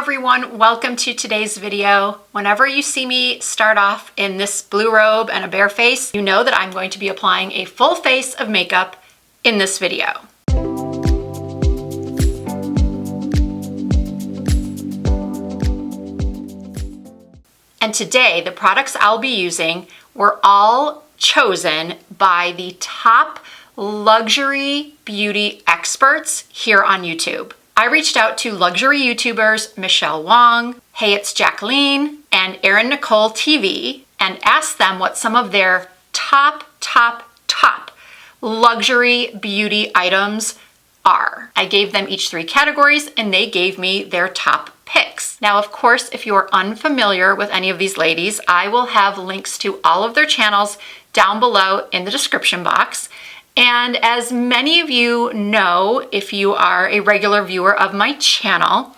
everyone, welcome to today's video. Whenever you see me start off in this blue robe and a bare face, you know that I'm going to be applying a full face of makeup in this video. And today, the products I'll be using were all chosen by the top luxury beauty experts here on YouTube. I reached out to luxury YouTubers Michelle Wong, Hey It's Jacqueline, and Erin Nicole TV and asked them what some of their top luxury beauty items are. I gave them each 3 categories and they gave me their top picks. Now, of course, if you're unfamiliar with any of these ladies, I will have links to all of their channels down below in the description box. And as many of you know, if you are a regular viewer of my channel,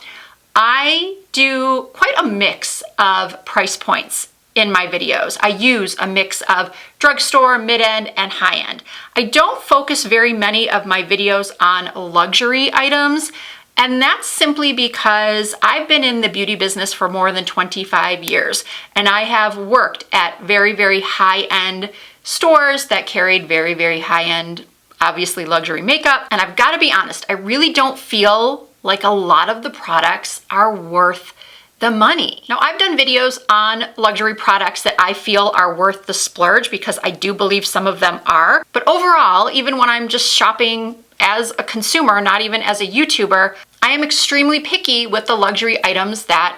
I do quite a mix of price points in my videos. I use a mix of drugstore, mid-end, and high-end. I don't focus very many of my videos on luxury items, and that's simply because I've been in the beauty business for more than 25 years, and I have worked at very high-end stores that carried very high-end, obviously luxury makeup. And I've got to be honest, I really don't feel like a lot of the products are worth the money. Now, I've done videos on luxury products that I feel are worth the splurge because I do believe some of them are. But overall, even when I'm just shopping as a consumer, not even as a YouTuber, I am extremely picky with the luxury items that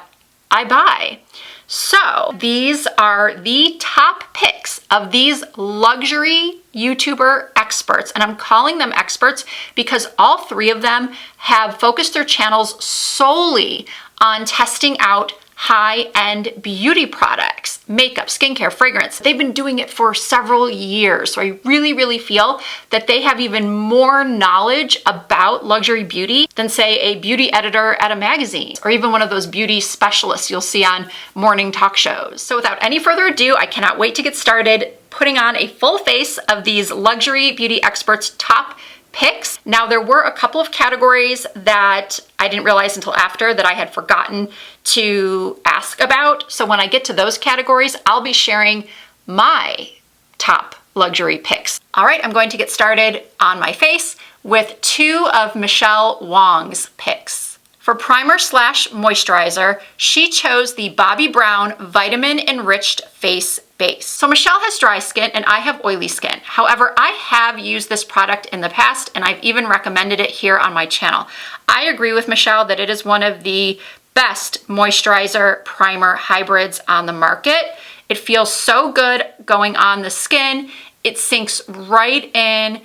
I buy. So these are the top picks of these luxury YouTuber experts, and I'm calling them experts because all 3 of them have focused their channels solely on testing out high-end beauty products, makeup, skincare, fragrance. They've been doing it for several years, so I really feel that they have even more knowledge about luxury beauty than, say, a beauty editor at a magazine, or even one of those beauty specialists you'll see on morning talk shows. So without any further ado, I cannot wait to get started putting on a full face of these luxury beauty experts' top picks. Now, there were a couple of categories that I didn't realize until after that I had forgotten to ask about. So when I get to those categories, I'll be sharing my top luxury picks. All right, I'm going to get started on my face with 2 of Michelle Wong's picks. For primer slash moisturizer, she chose the Bobbi Brown Vitamin Enriched Face Base. So Michelle has dry skin and I have oily skin. However, I have used this product in the past and I've even recommended it here on my channel. I agree with Michelle that it is one of the best moisturizer primer hybrids on the market. It feels so good going on the skin. It sinks right in.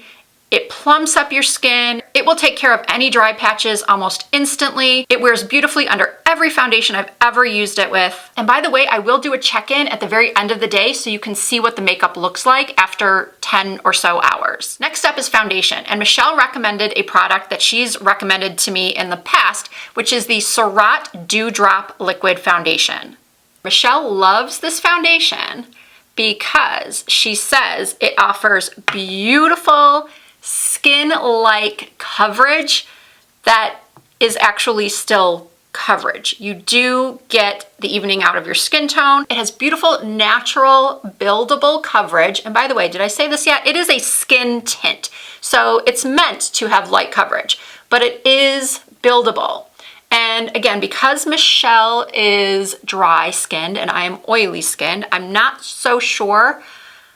It plumps up your skin. It will take care of any dry patches almost instantly. It wears beautifully under every foundation I've ever used it with. And by the way, I will do a check-in at the very end of the day so you can see what the makeup looks like after 10 or so hours. Next up is foundation. And Michelle recommended a product that she's recommended to me in the past, which is the Surratt Dewdrop Liquid Foundation. Michelle loves this foundation because she says it offers beautiful skin-like coverage that is actually still coverage. You do get the evening out of your skin tone. It has beautiful, natural, buildable coverage. And by the way, did I say this yet? It is a skin tint. So it's meant to have light coverage, but it is buildable. And again, because Michelle is dry skinned and I am oily skinned, I'm not so sure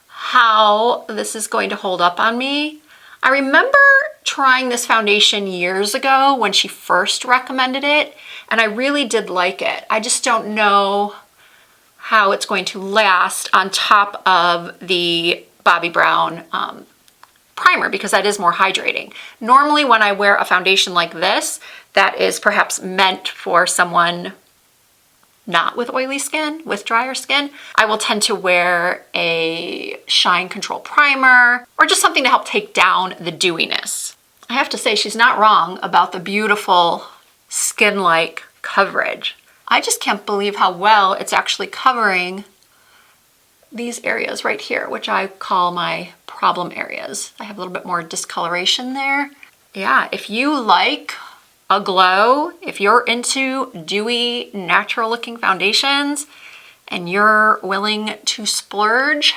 how this is going to hold up on me. I remember trying this foundation years ago when she first recommended it, and I really did like it. I just don't know how it's going to last on top of the Bobbi Brown primer because that is more hydrating. Normally when I wear a foundation like this, that is perhaps meant for someone not with oily skin, with drier skin, I will tend to wear a shine control primer or just something to help take down the dewiness. I have to say she's not wrong about the beautiful skin-like coverage. I just can't believe how well it's actually covering these areas right here, which I call my problem areas. I have a little bit more discoloration there. Yeah, if you like a glow, if you're into dewy, natural looking foundations and you're willing to splurge,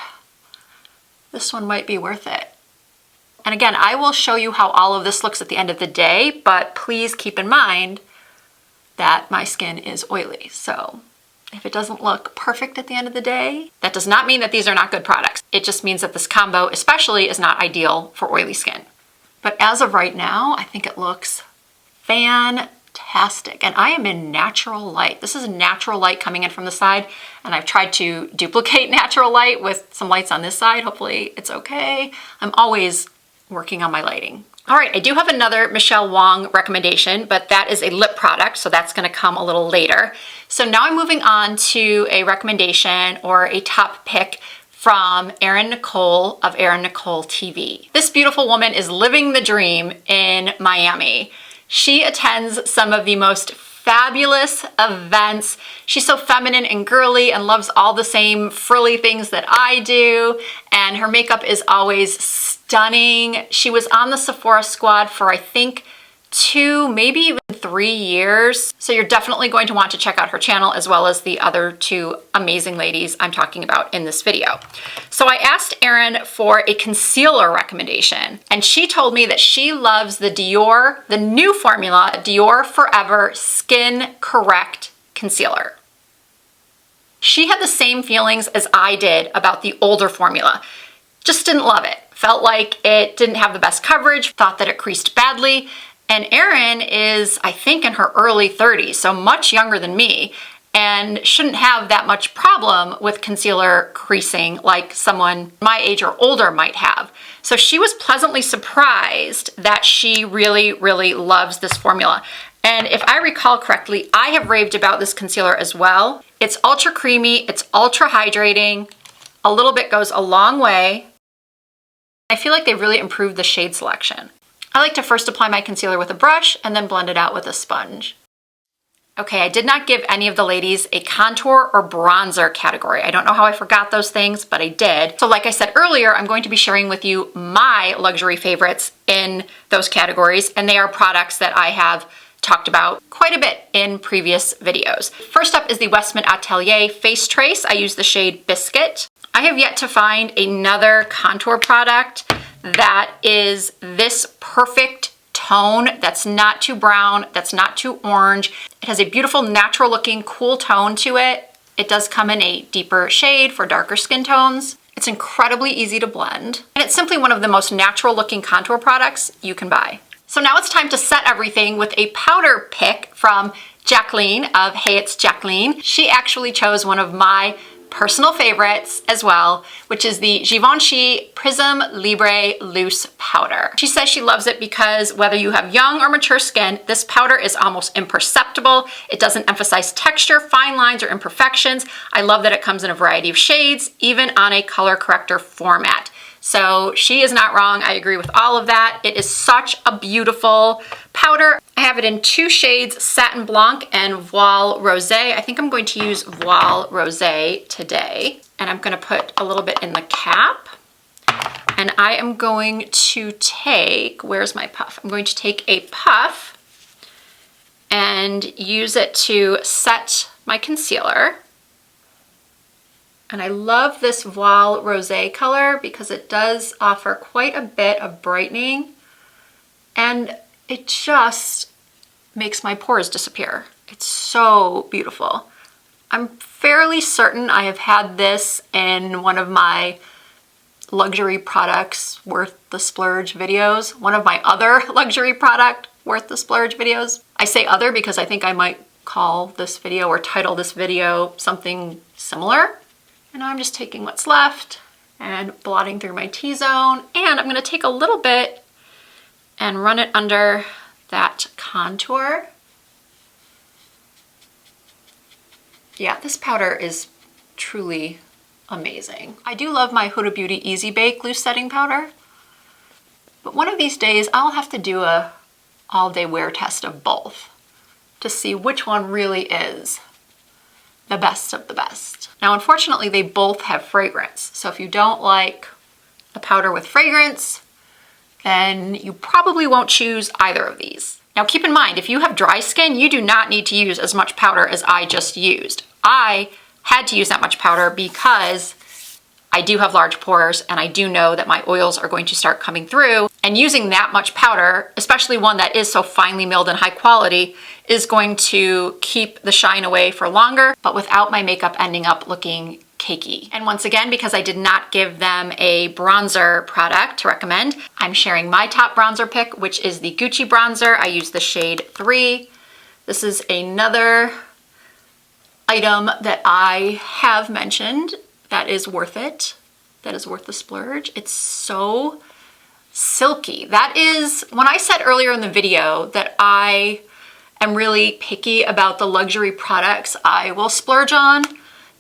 this one might be worth it. And again, I will show you how all of this looks at the end of the day, but please keep in mind that my skin is oily. So if it doesn't look perfect at the end of the day, that does not mean that these are not good products. It just means that this combo especially is not ideal for oily skin. But as of right now, I think it looks fantastic. And I am in natural light. This is natural light coming in from the side, and I've tried to duplicate natural light with some lights on this side. Hopefully it's okay. I'm always working on my lighting. All right, I do have another Michelle Wong recommendation, but that is a lip product, so that's gonna come a little later. So now I'm moving on to a recommendation or a top pick from Erin Nicole of Erin Nicole TV. This beautiful woman is living the dream in Miami. She attends some of the most fabulous events. She's so feminine and girly and loves all the same frilly things that I do, and her makeup is always stunning. She was on the Sephora squad for I think 2, maybe even 3 years. So you're definitely going to want to check out her channel as well as the other 2 amazing ladies I'm talking about in this video. So I asked Erin for a concealer recommendation, and she told me that she loves the Dior, the new formula, Dior Forever Skin Correct Concealer. She had the same feelings as I did about the older formula. Just didn't love it. Felt like it didn't have the best coverage, thought that it creased badly. And Erin is, I think, in her early 30s, so much younger than me, and shouldn't have that much problem with concealer creasing like someone my age or older might have. So she was pleasantly surprised that she really, really loves this formula. And if I recall correctly, I have raved about this concealer as well. It's ultra creamy, it's ultra hydrating, a little bit goes a long way. I feel like they've really improved the shade selection. I like to first apply my concealer with a brush and then blend it out with a sponge. Okay, I did not give any of the ladies a contour or bronzer category. I don't know how I forgot those things, but I did. So like I said earlier, I'm going to be sharing with you my luxury favorites in those categories, and they are products that I have talked about quite a bit in previous videos. First up is the Westman Atelier Face Trace. I use the shade Biscuit. I have yet to find another contour product that is this perfect tone, that's not too brown, that's not too orange. It has a beautiful natural looking cool tone to it. It does come in a deeper shade for darker skin tones. It's incredibly easy to blend, and it's simply one of the most natural looking contour products you can buy. So now it's time to set everything with a powder pick from Jacqueline of Hey It's Jacqueline. She actually chose one of my personal favorites as well, which is the Givenchy Prism Libre Loose Powder. She says she loves it because whether you have young or mature skin, this powder is almost imperceptible. It doesn't emphasize texture, fine lines, or imperfections. I love that it comes in a variety of shades, even on a color corrector format. So she is not wrong. I agree with all of that. It is such a beautiful powder. I have it in 2 shades, Satin Blanc and Voile Rosé. I think I'm going to use Voile Rosé today. And I'm going to put a little bit in the cap. And I am going to take, where's my puff? I'm going to take a puff and use it to set my concealer. And I love this Voile Rosé color because it does offer quite a bit of brightening, and it just makes my pores disappear. It's so beautiful. I'm fairly certain I have had this in one of my luxury products worth the splurge videos, one of my other luxury product worth the splurge videos. I say other because I think I might call this video or title this video something similar. And now I'm just taking what's left and blotting through my T-zone, and I'm gonna take a little bit and run it under that contour. Yeah, this powder is truly amazing. I do love my Huda Beauty Easy Bake Loose Setting Powder, but one of these days I'll have to do a all-day wear test of both to see which one really is the best of the best. Now, unfortunately, they both have fragrance. So if you don't like a powder with fragrance, then you probably won't choose either of these. Now keep in mind, if you have dry skin, you do not need to use as much powder as I just used. I had to use that much powder because I do have large pores and I do know that my oils are going to start coming through, and using that much powder, especially one that is so finely milled and high quality, is going to keep the shine away for longer, but without my makeup ending up looking cakey. And once again, because I did not give them a bronzer product to recommend, I'm sharing my top bronzer pick, which is the Gucci bronzer. I use the shade 3. This is another item that I have mentioned that is worth it, that is worth the splurge. It's so silky. That is, when I said earlier in the video that I am really picky about the luxury products I will splurge on,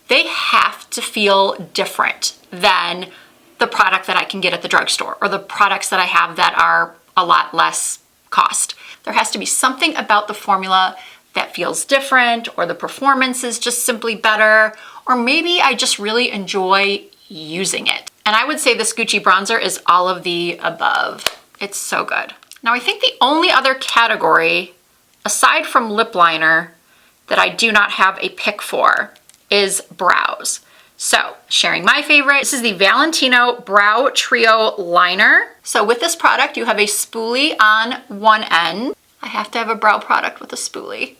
they have to feel different than the product that I can get at the drugstore or the products that I have that are a lot less cost. There has to be something about the formula that feels different, or the performance is just simply better, or maybe I just really enjoy using it. And I would say this Gucci bronzer is all of the above. It's so good. Now I think the only other category, aside from lip liner, that I do not have a pick for is brows. So sharing my favorite, this is the Valentino Brow Trio Liner. So with this product, you have a spoolie on one end. I have to have a brow product with a spoolie.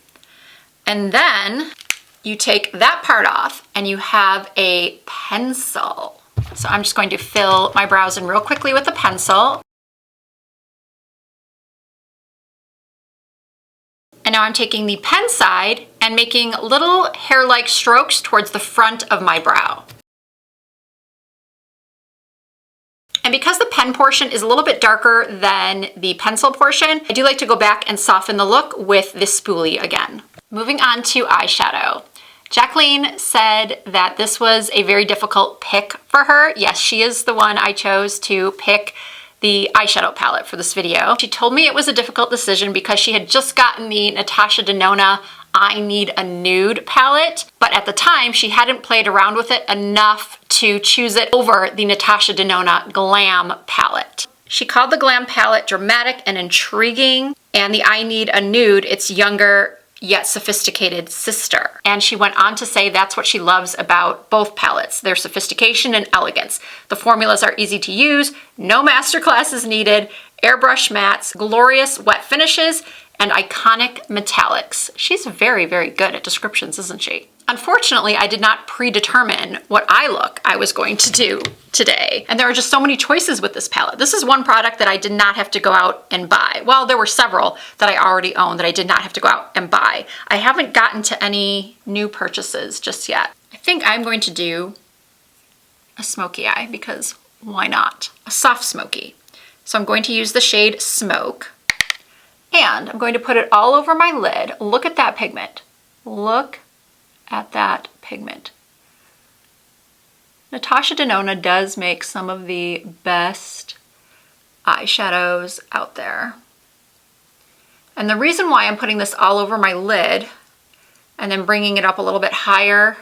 And then you take that part off and you have a pencil. So I'm just going to fill my brows in real quickly with a pencil. And now I'm taking the pen side and making little hair-like strokes towards the front of my brow. And because the pen portion is a little bit darker than the pencil portion, I do like to go back and soften the look with this spoolie again. Moving on to eyeshadow. Jacqueline said that this was a very difficult pick for her. Yes, she is the one I chose to pick the eyeshadow palette for this video. She told me it was a difficult decision because she had just gotten the Natasha Denona I Need a Nude palette, but at the time she hadn't played around with it enough to choose it over the Natasha Denona Glam palette. She called the Glam palette dramatic and intriguing, and the I Need a Nude its younger yet sophisticated sister. And she went on to say that's what she loves about both palettes, their sophistication and elegance. The formulas are easy to use, no masterclass is needed, airbrush mattes, glorious wet finishes, and iconic metallics. She's very, very good at descriptions, isn't she? Unfortunately, I did not predetermine what eye look I was going to do today. And there are just so many choices with this palette. This is one product that I did not have to go out and buy. Well, there were several that I already own that I did not have to go out and buy. I haven't gotten to any new purchases just yet. I think I'm going to do a smoky eye because why not? A soft smoky. So I'm going to use the shade Smoke. And I'm going to put it all over my lid. Look at that pigment. Look at that pigment. Natasha Denona does make some of the best eyeshadows out there. And the reason why I'm putting this all over my lid and then bringing it up a little bit higher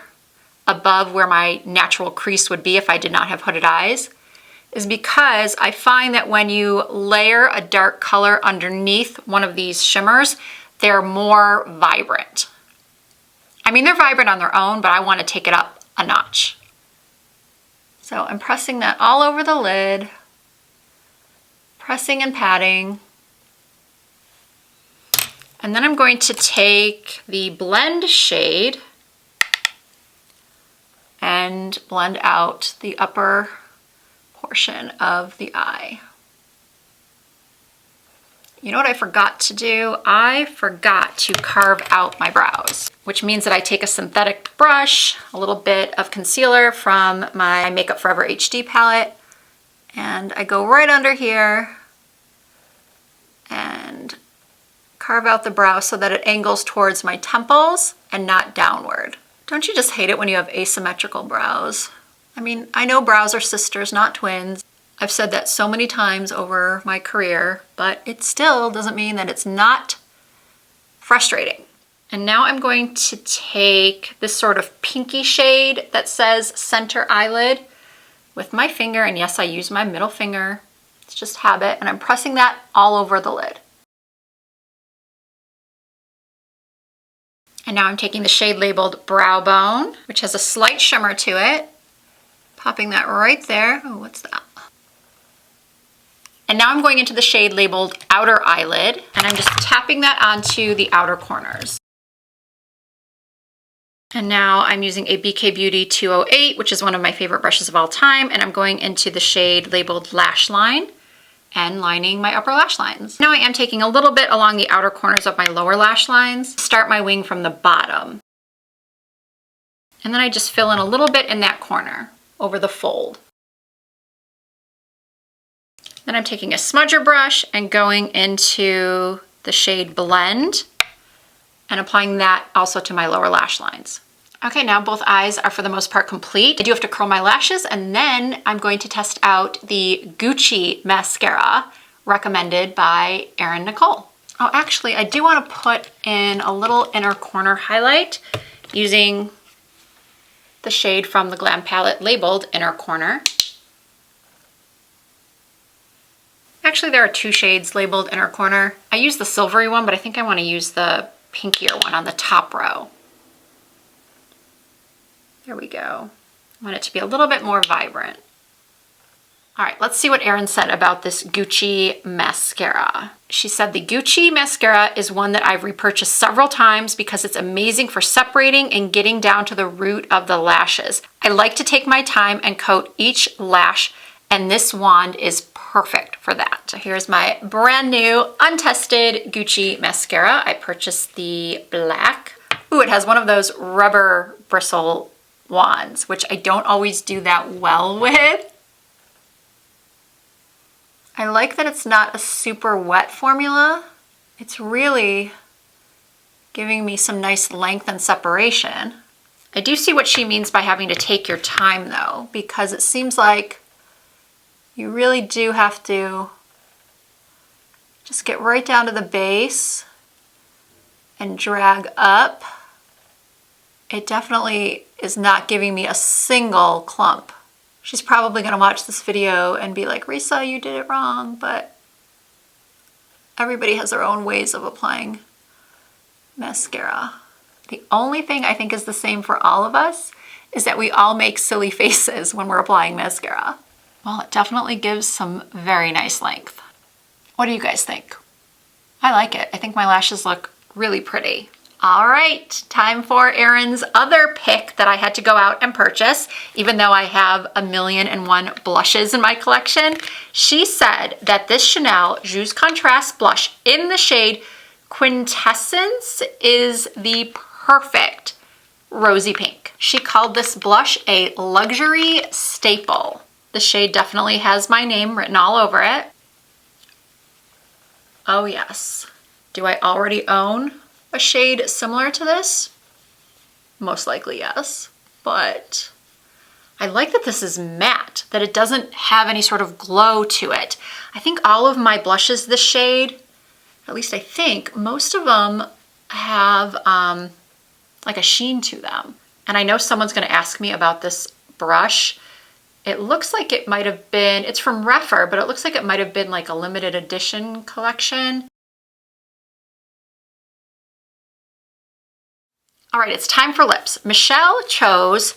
above where my natural crease would be if I did not have hooded eyes is because I find that when you layer a dark color underneath one of these shimmers, they're more vibrant. I mean, they're vibrant on their own, but I want to take it up a notch. So I'm pressing that all over the lid, pressing and patting. And then I'm going to take the blend shade and blend out the upper portion of the eye. You know what I forgot to do? I forgot to carve out my brows, which means that I take a synthetic brush, a little bit of concealer from my Makeup Forever HD palette, and I go right under here and carve out the brow so that it angles towards my temples and not downward. Don't you just hate it when you have asymmetrical brows? I mean, I know brows are sisters, not twins. I've said that so many times over my career, but it still doesn't mean that it's not frustrating. And now I'm going to take this sort of pinky shade that says center eyelid with my finger, and yes, I use my middle finger. It's just habit, and I'm pressing that all over the lid. And now I'm taking the shade labeled Brow Bone, which has a slight shimmer to it. Popping that right there. Oh, what's that? And now I'm going into the shade labeled Outer Eyelid, and I'm just tapping that onto the outer corners. And now I'm using a BK Beauty 208, which is one of my favorite brushes of all time, and I'm going into the shade labeled Lash Line and lining my upper lash lines. Now I am taking a little bit along the outer corners of my lower lash lines. Start my wing from the bottom. And then I just fill in a little bit in that corner over the fold. Then I'm taking a smudger brush and going into the shade Blend and applying that also to my lower lash lines. Okay, now both eyes are for the most part complete. I do have to curl my lashes, and then I'm going to test out the Gucci mascara recommended by Erin Nicole. Oh, actually, I do want to put in a little inner corner highlight using the shade from the Glam palette labeled Inner Corner. Actually, there are two shades labeled Inner Corner. I use the silvery one, but I think I want to use the pinkier one on the top row. There we go. I want it to be a little bit more vibrant. All right, let's see what Erin said about this Gucci mascara. She said the Gucci mascara is one that I've repurchased several times because it's amazing for separating and getting down to the root of the lashes. I like to take my time and coat each lash, and this wand is perfect for that. So here's my brand new untested Gucci mascara. I purchased the black. Ooh, it has one of those rubber bristle wands, which I don't always do that well with. I like that it's not a super wet formula. It's really giving me some nice length and separation. I do see what she means by having to take your time though, because it seems like you really do have to just get right down to the base and drag up. It definitely is not giving me a single clump. She's probably gonna watch this video and be like, Risa, you did it wrong, but everybody has their own ways of applying mascara. The only thing I think is the same for all of us is that we all make silly faces when we're applying mascara. Well, it definitely gives some very nice length. What do you guys think? I like it. I think my lashes look really pretty. All right, time for Erin's other pick that I had to go out and purchase, even though I have 1,000,001 blushes in my collection. She said that this Chanel Joues Contrast blush in the shade Quintessence is the perfect rosy pink. She called this blush a luxury staple. The shade definitely has my name written all over it. Oh yes. Do I already own a shade similar to this? Most likely yes, but I like that this is matte, that it doesn't have any sort of glow to it. I think all of my blushes this shade, at least I think, most of them have like a sheen to them. And I know someone's gonna ask me about this brush. It looks like it might have been, it's from Refer, but it looks like it might have been like a limited edition collection. All right, it's time for lips. Michelle chose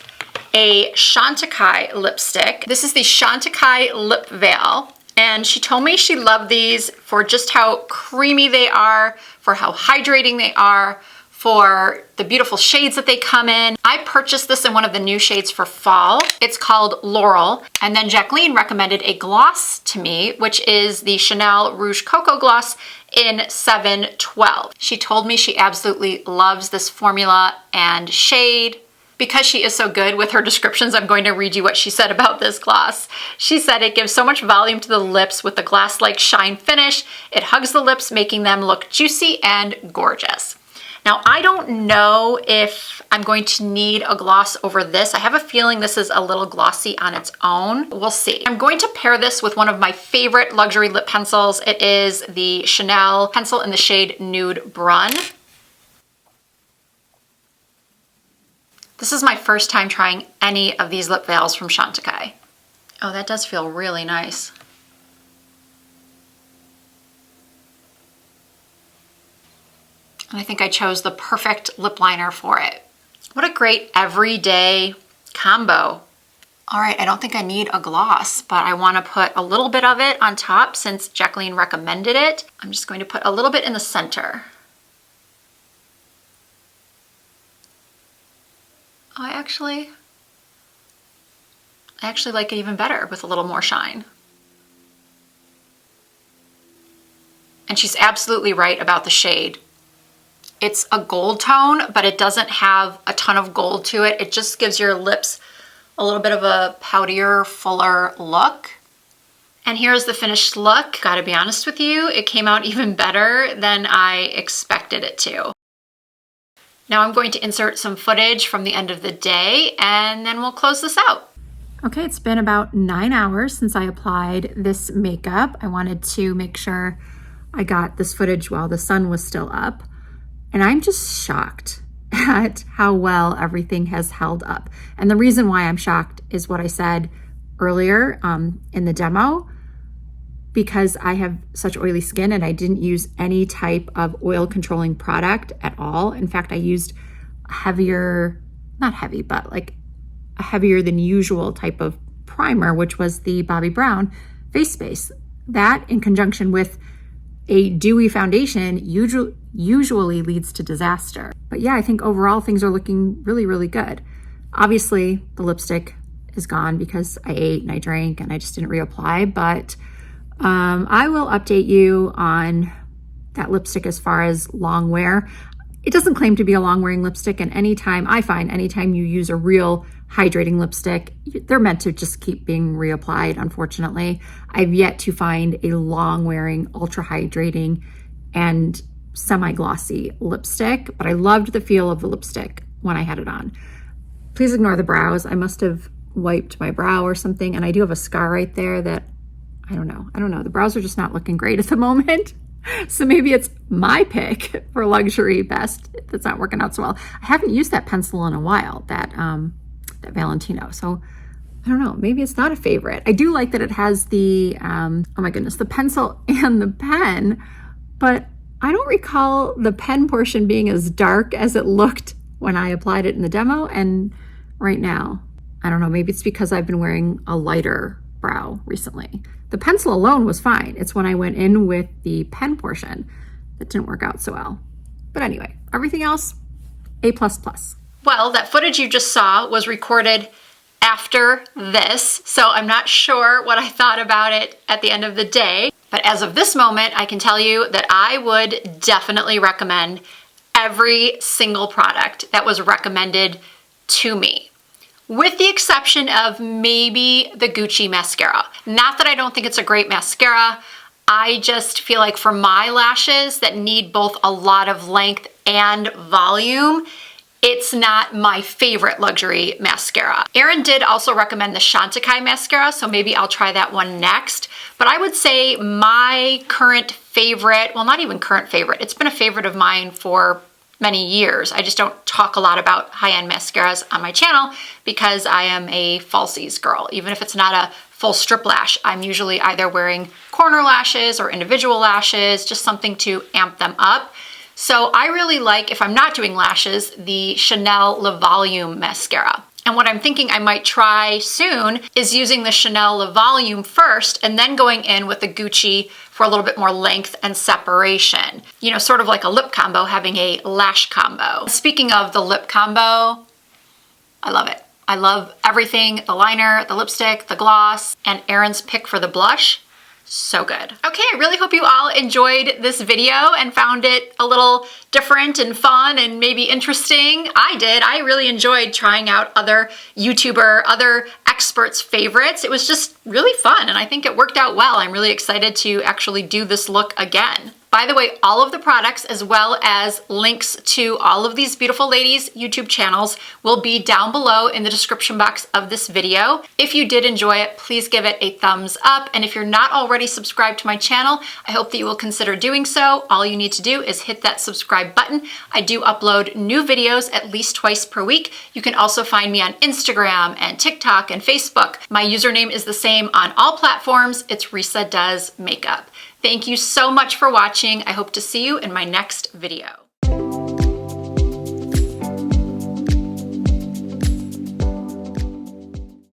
a Chantecaille lipstick. This is the Chantecaille Lip Veil, and she told me she loved these for just how creamy they are, for how hydrating they are, for the beautiful shades that they come in. I purchased this in one of the new shades for fall. It's called Laurel. And then Jacqueline recommended a gloss to me, which is the Chanel Rouge Coco Gloss in 712. She told me she absolutely loves this formula and shade. Because she is so good with her descriptions, I'm going to read you what she said about this gloss. She said it gives so much volume to the lips with the glass-like shine finish. It hugs the lips, making them look juicy and gorgeous. Now, I don't know if I'm going to need a gloss over this. I have a feeling this is a little glossy on its own. We'll see. I'm going to pair this with one of my favorite luxury lip pencils. It is the Chanel pencil in the shade Nude Brun. This is my first time trying any of these lip veils from Chantecaille. Oh, that does feel really nice. And I think I chose the perfect lip liner for it. What a great everyday combo. All right, I don't think I need a gloss, but I want to put a little bit of it on top since Jacqueline recommended it. I'm just going to put a little bit in the center. I actually like it even better with a little more shine. And she's absolutely right about the shade. It's a gold tone, but it doesn't have a ton of gold to it. It just gives your lips a little bit of a poutier, fuller look. And here's the finished look. Gotta be honest with you, it came out even better than I expected it to. Now I'm going to insert some footage from the end of the day and then we'll close this out. Okay, it's been about 9 hours since I applied this makeup. I wanted to make sure I got this footage while the sun was still up. And I'm just shocked at how well everything has held up. And the reason why I'm shocked is what I said earlier in the demo, because I have such oily skin and I didn't use any type of oil controlling product at all. In fact, I used a heavier, not heavy, but like a heavier than usual type of primer, which was the Bobbi Brown Face Base. That in conjunction with a dewy foundation usually leads to disaster. But yeah, I think overall things are looking really, really good. Obviously, the lipstick is gone because I ate and I drank and I just didn't reapply, but I will update you on that lipstick as far as long wear. It doesn't claim to be a long wearing lipstick, and anytime you use a real hydrating lipstick, they're meant to just keep being reapplied, unfortunately. I've yet to find a long wearing, ultra hydrating and semi-glossy lipstick, but I loved the feel of the lipstick when I had it on. Please ignore the brows. I must have wiped my brow or something, and I do have a scar right there that I don't know. The brows are just not looking great at the moment. So maybe it's my pick for luxury best that's not working out so well. I haven't used that pencil in a while, that Valentino. So I don't know, maybe it's not a favorite. I do like that it has the, oh my goodness, the pencil and the pen, but I don't recall the pen portion being as dark as it looked when I applied it in the demo. And right now, I don't know, maybe it's because I've been wearing a lighter brow recently. The pencil alone was fine. It's when I went in with the pen portion that didn't work out so well. But anyway, everything else, A++. Well, that footage you just saw was recorded after this, so I'm not sure what I thought about it at the end of the day. But as of this moment, I can tell you that I would definitely recommend every single product that was recommended to me, with the exception of maybe the Gucci mascara. Not that I don't think it's a great mascara. I just feel like for my lashes that need both a lot of length and volume, it's not my favorite luxury mascara. Erin did also recommend the Chantecaille mascara, so maybe I'll try that one next. But I would say my current favorite, well, not even current favorite, it's been a favorite of mine for many years. I just don't talk a lot about high-end mascaras on my channel because I am a falsies girl. Even if it's not a full strip lash, I'm usually either wearing corner lashes or individual lashes, just something to amp them up. So I really like, if I'm not doing lashes, the Chanel Le Volume mascara. And what I'm thinking I might try soon is using the Chanel Le Volume first and then going in with the Gucci for a little bit more length and separation. You know, sort of like a lip combo, having a lash combo. Speaking of the lip combo, I love it. I love everything, the liner, the lipstick, the gloss, and Erin's pick for the blush. So good. Okay, I really hope you all enjoyed this video and found it a little different and fun and maybe interesting. I did. I really enjoyed trying out other experts' favorites. It was just really fun and I think it worked out well. I'm really excited to actually do this look again. By the way, all of the products as well as links to all of these beautiful ladies' YouTube channels will be down below in the description box of this video. If you did enjoy it, please give it a thumbs up. And if you're not already subscribed to my channel, I hope that you will consider doing so. All you need to do is hit that subscribe button. I do upload new videos at least twice per week. You can also find me on Instagram and TikTok and Facebook. My username is the same on all platforms. It's Risa Does Makeup. Thank you so much for watching. I hope to see you in my next video.